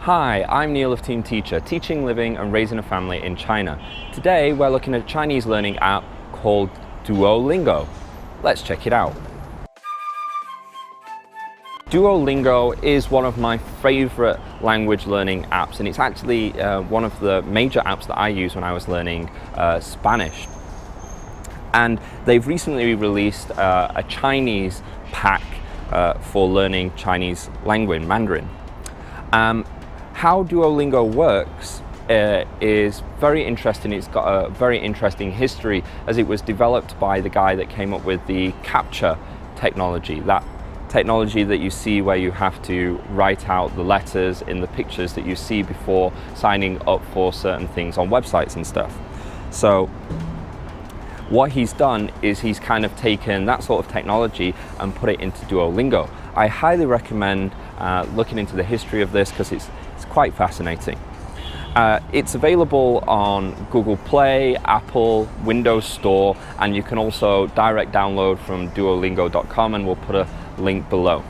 Hi, I'm Neil of Team Teacher, teaching, living and raising a family in China. Today we're looking at a Chinese learning app called Duolingo. Let's check it out. Duolingo is one of my favorite language learning apps, and it's actually one of the major apps that I use when I was learning Spanish. And they've recently released a Chinese pack for learning Chinese language, Mandarin. How Duolingo works is very interesting. It's got a very interesting history, as it was developed by the guy that came up with the captcha technology, that technology that you see where you have to write out the letters in the pictures that you see before signing up for certain things on websites and stuff. So what he's done is he's kind of taken that sort of technology and put it into Duolingo. I highly recommend looking into the history of this because it's quite fascinating. It's available on Google Play, Apple, Windows Store, and you can also direct download from duolingo.com, and we'll put a link below.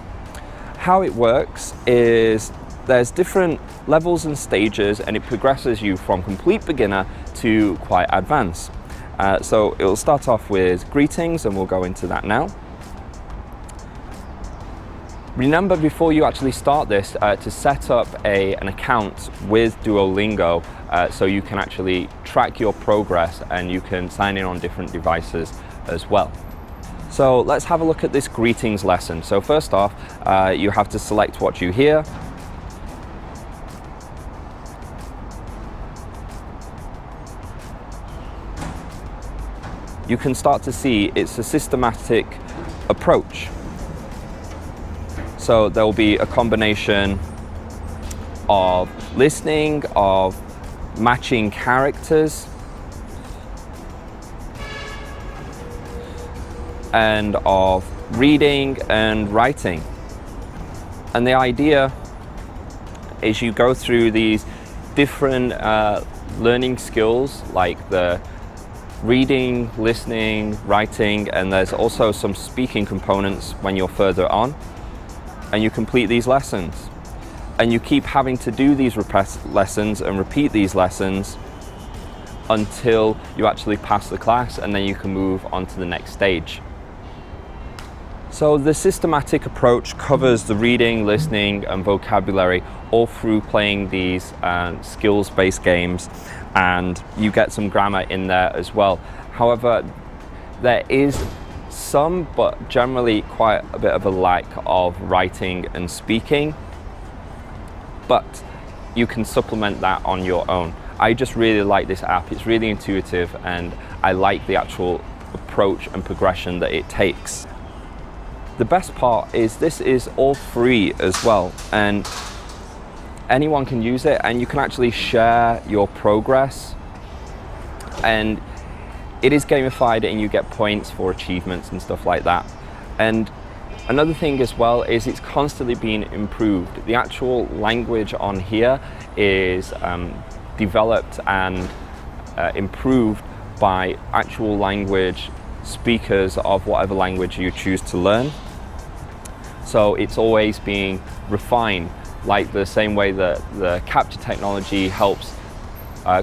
How it works is there's different levels and stages, and it progresses you from complete beginner to quite advanced. So it'll start off with greetings, and we'll go into that now. Remember, before you actually start this, to set up an account with Duolingo so you can actually track your progress, and you can sign in on different devices as well. So let's have a look at this greetings lesson. So first off, you have to select what you hear. You can start to see it's a systematic approach. So there will be a combination of listening, of matching characters, and of reading and writing. And the idea is you go through these different learning skills, like the reading, listening, writing, and there's also some speaking components when you're further on. And you complete these lessons, and you keep having to do these lessons and repeat these lessons until you actually pass the class, and then you can move on to the next stage. So the systematic approach covers the reading, listening and vocabulary all through playing these skills-based games, and you get some grammar in there as well. However, there is some, but generally quite a bit of a lack of writing and speaking, but you can supplement that on your own. I just really like this app. It's really intuitive, and I like the actual approach and progression that it takes. The best part is this is all free as well, and anyone can use it, and you can actually share your progress, and it is gamified, and you get points for achievements and stuff like that. And another thing as well is it's constantly being improved. The actual language on here is developed and improved by actual language speakers of whatever language you choose to learn. So it's always being refined, like the same way that the captcha technology helps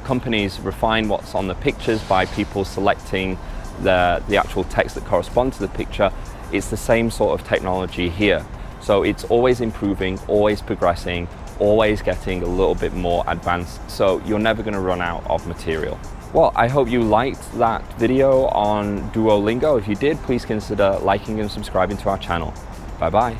companies refine what's on the pictures by people selecting the actual text that corresponds to the picture. It's the same sort of technology here. So it's always improving, always progressing, always getting a little bit more advanced. So you're never going to run out of material. Well, I hope you liked that video on Duolingo. If you did, please consider liking and subscribing to our channel. Bye-bye.